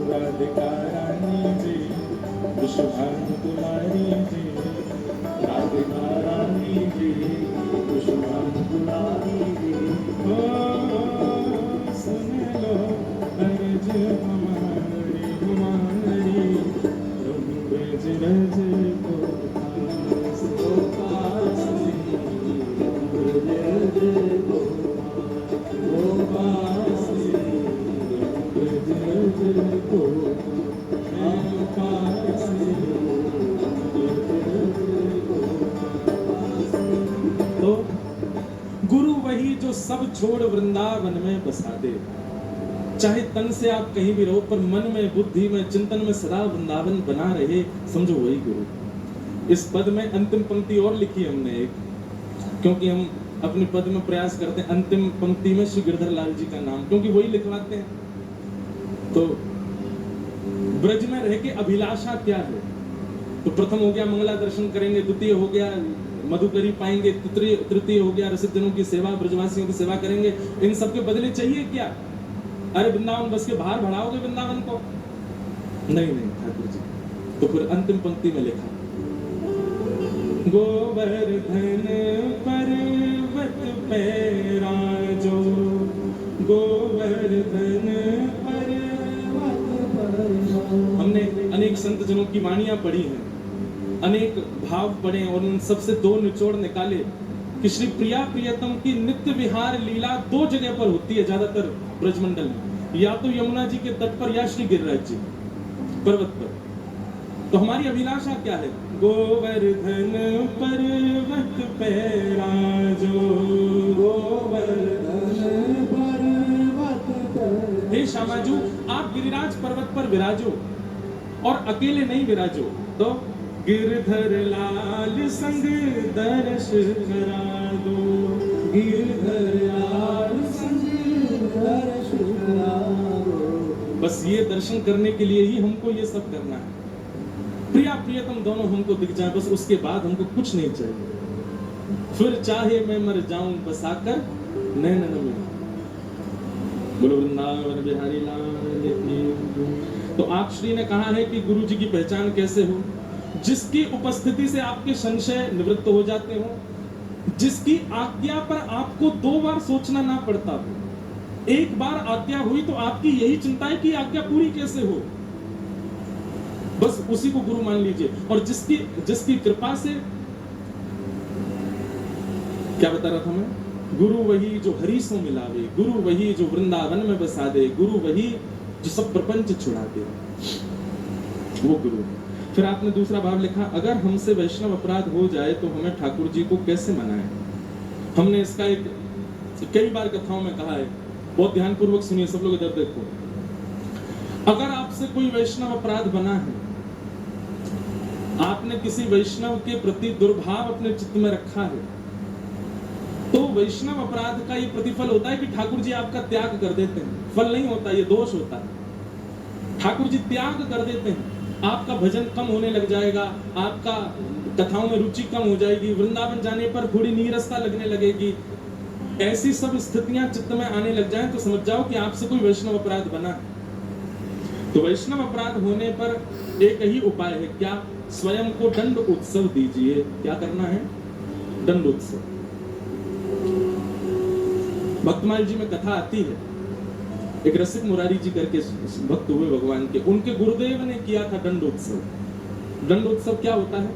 राधिका रानी जी विश्वभानु कुमारी जी, राधिका रानी जी विश्वभानु कुमारी जी, ओ सुन लो अर्ज हमारी हमारी, तुम ब्रज रज को पास ब्रज रज को पास ब्रज रज को तो गुरु वही जो सब छोड़ वृंदावन में बसा दे। चाहे तन से आप कहीं भी रहो, पर मन में, बुद्धि में, चिंतन में सदा वृंदावन बना रहे, समझो वही गुरु। इस पद में अंतिम पंक्ति और लिखी हमने एक, क्योंकि हम अपने पद में प्रयास करते हैं अंतिम पंक्ति में श्री गिरधर लाल जी का नाम, क्योंकि वही लिखवाते हैं। तो ब्रज में रह के अभिलाषा क्या है? तो प्रथम हो गया मंगला दर्शन करेंगे, द्वितीय हो गया मधुकरी पाएंगे, तृतीय हो गया रसिक जनों की सेवा, ब्रजवासियों की सेवा करेंगे। इन सब के बदले चाहिए क्या? अरे वृंदावन बस के बाहर बढ़ाओगे वृंदावन को? नहीं नहीं ठाकुर जी। तो फिर अंतिम पंक्ति में लिखा, गोवर्धन पर्वत पे राजो, गोवर्धन पर्वत पर। हमने अनेक संत जनों की वाणियां पढ़ी हैं, अनेक भाव पढ़े, और उन सबसे दो निचोड़ निकाले कि श्री प्रिया प्रियतम की नित्य विहार लीला दो जगह पर होती है ज्यादातर ब्रजमंडल में, या तो यमुना जी के तट पर या श्री गिरिराज जी पर्वत पर। तो हमारी अभिलाषा क्या है? गोवर्धन पर्वत पे राजो, गोवर्धन पर्वत पर। हे श्यामाजू, आप गिरिराज पर्वत पर विराजो, और अकेले नहीं विराजो, तो गिरधर लाल संग दर्श करा दो, गिरधर लाल संग दर्श करा दो। बस ये दर्शन करने के लिए ही हमको ये सब करना है। प्रिया प्रियतम दोनों हमको दिख जाए, बस उसके बाद हमको कुछ नहीं चाहिए। फिर चाहे मैं मर जाऊं बसाकर नैनन में। बोलो वृंदावन बिहारी लाल की। तो आप श्री ने कहा है कि गुरु जी की पहचान कैसे हो? जिसकी उपस्थिति से आपके संशय निवृत्त हो जाते हो, जिसकी आज्ञा पर आपको दो बार सोचना ना पड़ता हो। एक बार आज्ञा हुई तो आपकी यही चिंता है कि आज्ञा पूरी कैसे हो, बस उसी को गुरु मान लीजिए। और जिसकी कृपा से, क्या बता रहा था मैं? गुरु वही जो हरि सो मिलावे, गुरु वही जो वृंदावन में बसा दे, गुरु वही जो सब प्रपंच छुड़ा दे, वो गुरु। फिर आपने दूसरा भाव लिखा, अगर हमसे वैष्णव अपराध हो जाए तो हमें ठाकुर जी को कैसे मनाएं? हमने इसका एक कई बार कथाओं में कहा है, बहुत ध्यानपूर्वक सुनिए सब लोग, इधर देखो। अगर आपसे कोई वैष्णव अपराध बना है, आपने किसी वैष्णव के प्रति दुर्भाव अपने चित्त में रखा है, तो वैष्णव अपराध का ये प्रतिफल होता है कि ठाकुर जी आपका त्याग कर देते हैं। फल नहीं होता, ये दोष होता है। ठाकुर जी त्याग कर देते हैं, आपका भजन कम होने लग जाएगा, आपका कथाओं में रुचि कम हो जाएगी, वृंदावन जाने पर थोड़ी नीरसता लगने लगेगी। ऐसी सब स्थितियां चित्त में आने लग जाएं तो समझ जाओ कि आपसे कोई वैष्णव अपराध बना है। तो वैष्णव अपराध होने पर एक ही उपाय है, क्या? स्वयं को दंड उत्सव दीजिए। क्या करना है? दंड उत्सव। भक्तमाल जी में कथा आती है, एक रसिक मुरारी जी करके भक्त हुए भगवान के, उनके गुरुदेव ने किया था दंडोत्सव। दंडोत्सव क्या होता है?